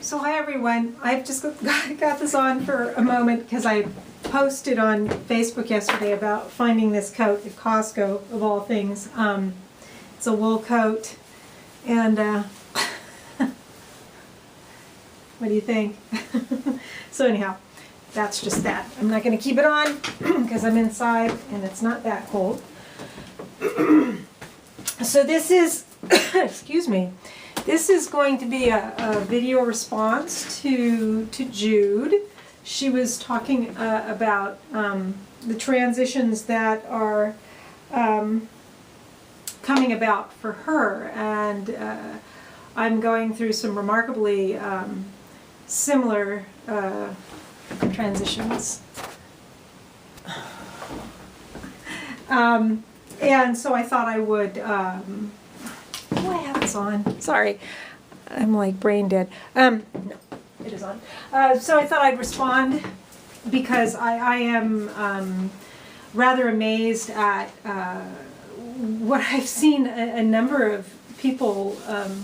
So hi everyone, I've just got this on for a moment because I posted on Facebook yesterday about finding this coat at Costco, of all things. It's a wool coat, and what do you think? So anyhow, that's just that. I'm not going to keep it on because I'm inside and it's not that cold. So this is, excuse me, this is going to be a video response to Jude. She was talking about the transitions that are coming about for her, and I'm going through some remarkably similar transitions. And so I thought I would, oh, I have this on. Sorry, I'm like brain dead. No, it is on. So I thought I'd respond because I am rather amazed at what I've seen a number of people,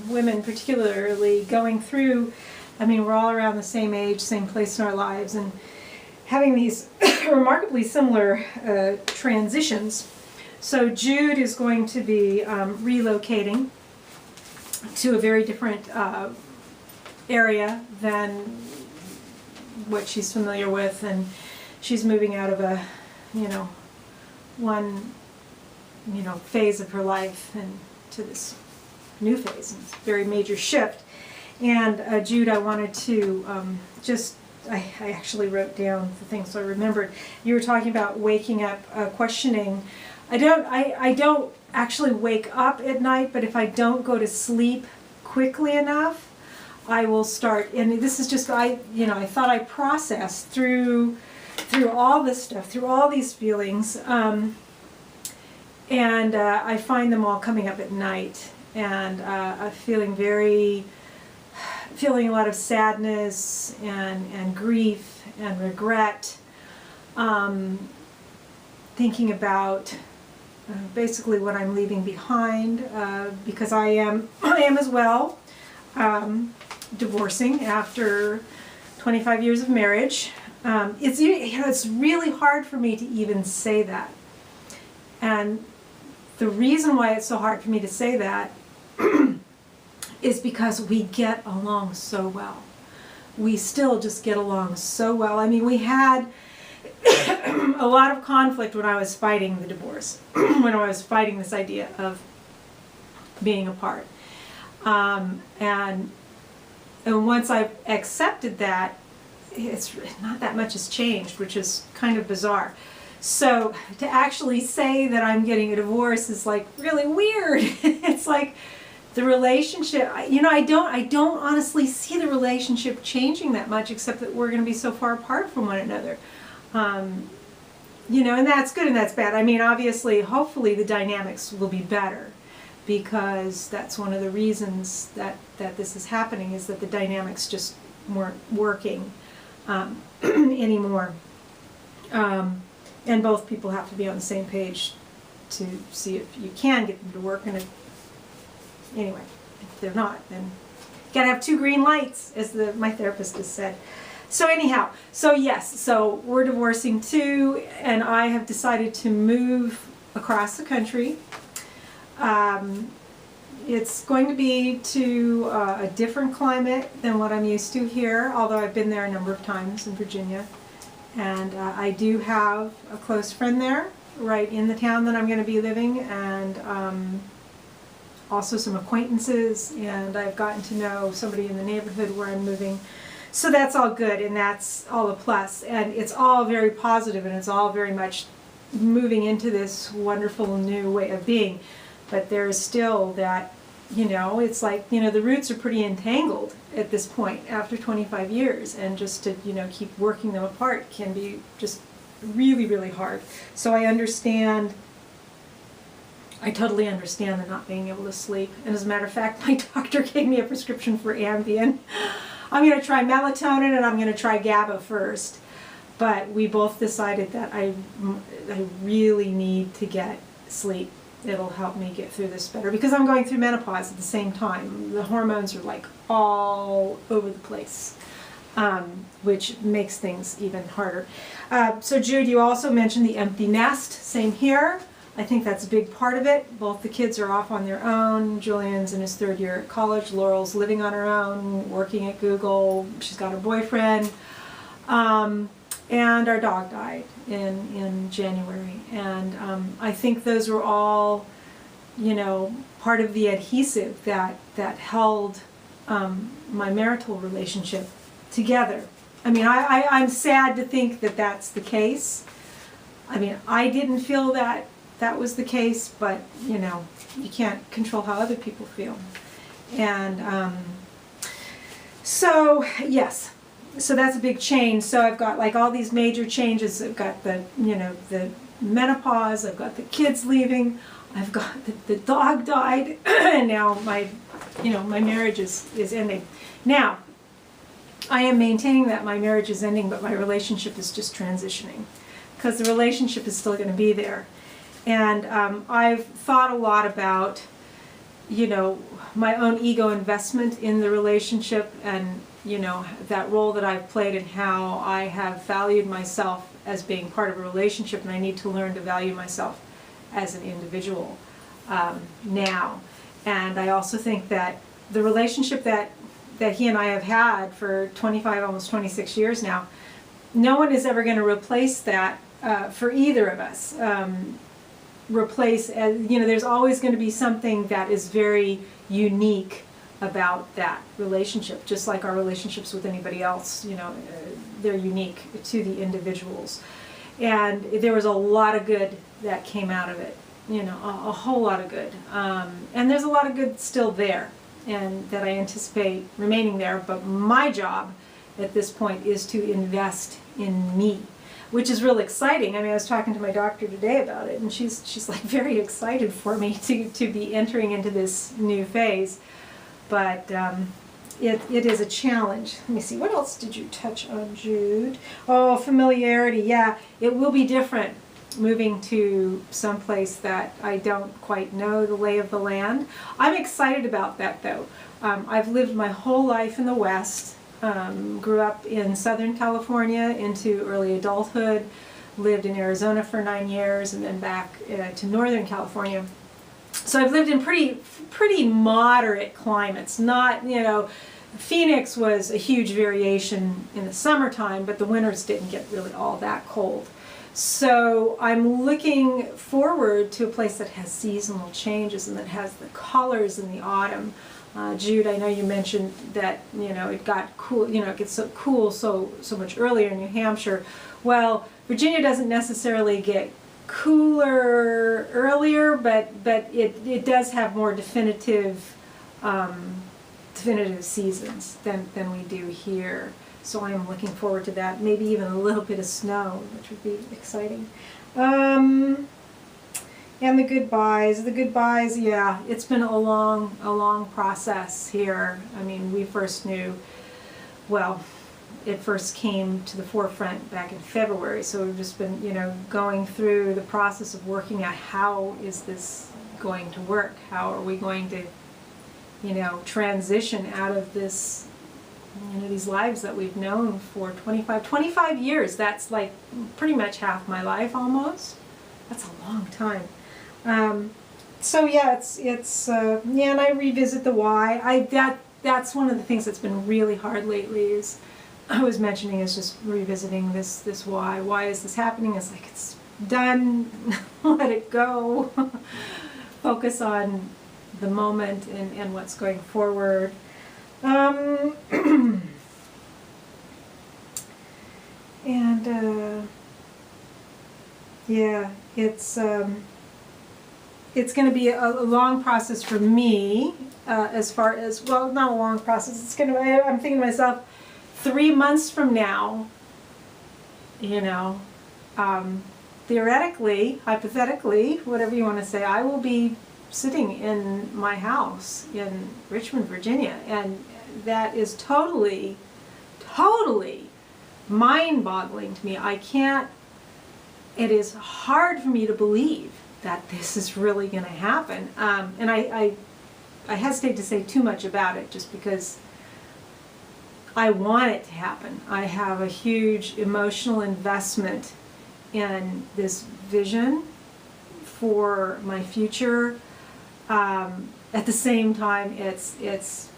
women particularly, going through. I mean, we're all around the same age, same place in our lives, and having these remarkably similar transitions. So Jude is going to be relocating to a very different area than what she's familiar with, and she's moving out of a, one, phase of her life and to this new phase. It's a very major shift. And Jude, I wanted to I actually wrote down the things so I remembered. You were talking about waking up, questioning. I don't actually wake up at night, but if I don't go to sleep quickly enough, I will start. And this is just I thought I processed through all this stuff, through all these feelings, and I find them all coming up at night, and feeling a lot of sadness and grief and regret, thinking about basically what I'm leaving behind, because I am as well divorcing after 25 years of marriage. It's really hard for me to even say that, and the reason why it's so hard for me to say that is because we get along so well. We still just get along so well. I mean, we had a lot of conflict when I was fighting the divorce, when I was fighting this idea of being apart. And once I've accepted that, it's not that much has changed, which is kind of bizarre. So to actually say that I'm getting a divorce is like really weird. It's like the relationship, I don't honestly see the relationship changing that much, except that we're going to be so far apart from one another. And that's good and that's bad. I mean, obviously, hopefully the dynamics will be better, because that's one of the reasons that this is happening, is that the dynamics just weren't working anymore. And both people have to be on the same page to see if you can get them to work. And anyway, if they're not, then you gotta have two green lights, as my therapist has said. So anyhow, so yes, so we're divorcing too, and I have decided to move across the country. It's going to be to a different climate than what I'm used to here, although I've been there a number of times in Virginia. And I do have a close friend there, right in the town that I'm going to be living, and also some acquaintances, and I've gotten to know somebody in the neighborhood where I'm moving. So that's all good, and that's all a plus, and it's all very positive, and it's all very much moving into this wonderful new way of being. But there's still that, it's like, the roots are pretty entangled at this point after 25 years, and just to, keep working them apart can be just really, really hard. So I totally understand the not being able to sleep. And as a matter of fact, my doctor gave me a prescription for Ambien. I'm going to try melatonin and I'm going to try GABA first. But we both decided that I really need to get sleep. it'll help me get through this better, because I'm going through menopause at the same time. The hormones are like all over the place, which makes things even harder. So Jude, you also mentioned the empty nest. Same here. I think that's a big part of it. Both the kids are off on their own. Julian's in his 3rd year at college. Laurel's living on her own, working at Google. She's got her boyfriend. And our dog died in January. And I think those were all, you know, part of the adhesive that held my marital relationship together. I mean, I'm sad to think that that's the case. I mean, I didn't feel that was the case, but, you know, you can't control how other people feel. And so, yes. So that's a big change. So I've got like all these major changes. I've got the, you know, the menopause, I've got the kids leaving, I've got the dog died, and now my, you know, my marriage is ending. Now, I am maintaining that my marriage is ending, but my relationship is just transitioning, because the relationship is still going to be there. And I've thought a lot about, you know, my own ego investment in the relationship, and, you know, that role that I've played and how I have valued myself as being part of a relationship, and I need to learn to value myself as an individual now. And I also think that the relationship that he and I have had for 25, almost 26 years now, no one is ever going to replace that for either of us. You know, there's always going to be something that is very unique about that relationship, just like our relationships with anybody else. You know, they're unique to the individuals. And there was a lot of good that came out of it, you know, a whole lot of good. And there's a lot of good still there, and that I anticipate remaining there. But my job at this point is to invest in me, which is real exciting. I mean, I was talking to my doctor today about it, and she's like very excited for me to be entering into this new phase. But it is a challenge. Let me see, what else did you touch on, Jude? Oh, familiarity. Yeah, it will be different moving to someplace that I don't quite know the lay of the land. I'm excited about that, though. I've lived my whole life in the West. Grew up in Southern California into early adulthood, lived in Arizona for 9 years, and then back to Northern California. So I've lived in pretty moderate climates. Not, you know, Phoenix was a huge variation in the summertime, but the winters didn't get really all that cold. So I'm looking forward to a place that has seasonal changes and that has the colors in the autumn. Jude, I know you mentioned that, you know, it got cool, you know, it gets so cool so much earlier in New Hampshire. Well, Virginia doesn't necessarily get cooler earlier, but it does have more definitive seasons than we do here. So I'm looking forward to that. Maybe even a little bit of snow, which would be exciting. And the goodbyes, yeah, it's been a long process here. I mean, we first knew, well, it first came to the forefront back in February, so we've just been, you know, going through the process of working out how is this going to work? How are we going to, you know, transition out of this, you know, these lives that we've known for 25 years. That's like pretty much half my life almost. That's a long time. So yeah, yeah, and I revisit the why. That's one of the things that's been really hard lately, is I was mentioning, is just revisiting this why. Why is this happening? It's like, it's done. Let it go. Focus on the moment and what's going forward. Yeah, it's going to be a long process for me, as far as, well, not a long process. It's going to, I'm thinking to myself, 3 months from now, you know, theoretically, hypothetically, whatever you want to say, I will be sitting in my house in Richmond, Virginia, and that is totally mind-boggling to me. I can't, it is hard for me to believe that this is really going to happen. And I hesitate to say too much about it just because I want it to happen. I have a huge emotional investment in this vision for my future. At the same time, it's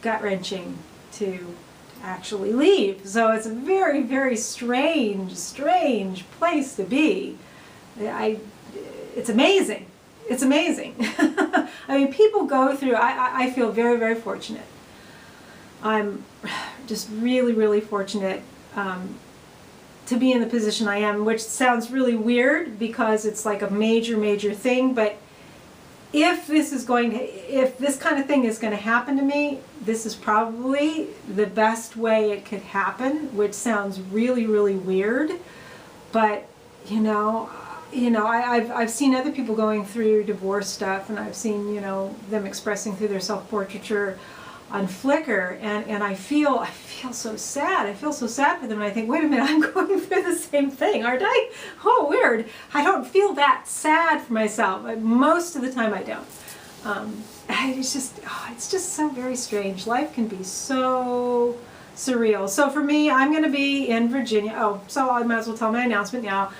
gut-wrenching to actually leave. So it's a very, very strange place to be. It's amazing. It's amazing. I mean, people go through, I feel very, very fortunate. I'm just really, really fortunate to be in the position I am, which sounds really weird because it's like a major, major thing, but if this kind of thing is going to happen to me, this is probably the best way it could happen, which sounds really, really weird, but I've seen other people going through divorce stuff, and I've seen, them expressing through their self-portraiture on Flickr, and I feel so sad. I feel so sad for them, and I think, wait a minute, I'm going through the same thing, aren't I? Oh, weird. I don't feel that sad for myself. Most of the time I don't. It's just so very strange. Life can be so surreal. So for me, I'm going to be in Virginia. Oh, so I might as well tell my announcement now.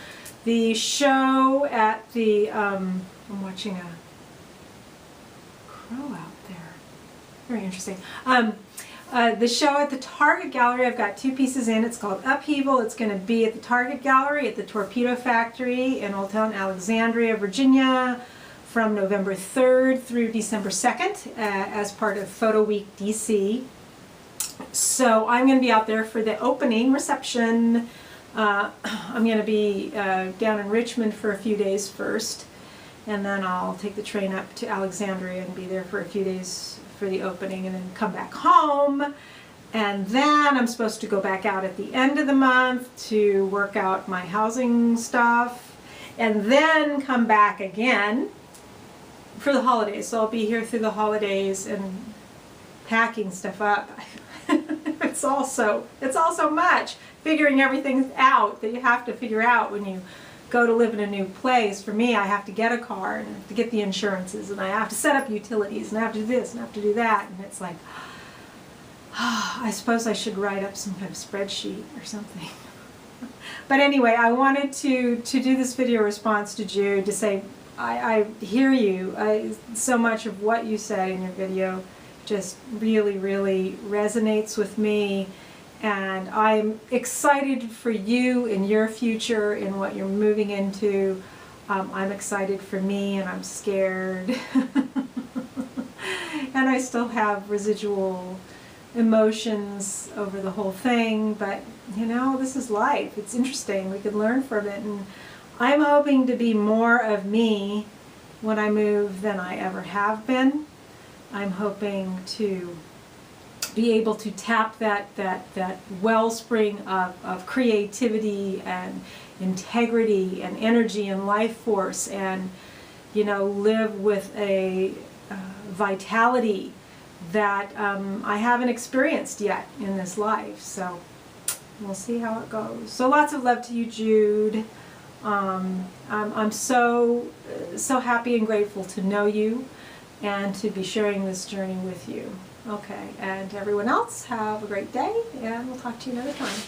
The show at the, I'm watching a crow out there. Very interesting. The show at the Target Gallery, I've got 2 pieces in. It's called Upheaval. It's going to be at the Target Gallery at the Torpedo Factory in Old Town Alexandria, Virginia, from November 3rd through December 2nd as part of Photo Week DC. So I'm going to be out there for the opening reception. I'm going to be down in Richmond for a few days first, and then I'll take the train up to Alexandria and be there for a few days for the opening, and then come back home. And then I'm supposed to go back out at the end of the month to work out my housing stuff, and then come back again for the holidays. So I'll be here through the holidays and packing stuff up. It's also much. Figuring everything out that you have to figure out when you go to live in a new place. For me, I have to get a car, and I have to get the insurances, and I have to set up utilities, and I have to do this, and I have to do that, and it's like, I suppose I should write up some kind of spreadsheet or something. But anyway, I wanted to do this video response to Jude to say, I hear you. So much of what you said in your video just really, really resonates with me. And I'm excited for you in your future, in what you're moving into. I'm excited for me, and I'm scared. And I still have residual emotions over the whole thing, but this is life. It's interesting. We can learn from it. And I'm hoping to be more of me when I move than I ever have been. I'm hoping to be able to tap that wellspring of creativity and integrity and energy and life force, and live with a vitality that I haven't experienced yet in this life. So we'll see how it goes. So lots of love to you, Jude. I'm so happy and grateful to know you and to be sharing this journey with you. Okay, and everyone else, have a great day, and we'll talk to you another time.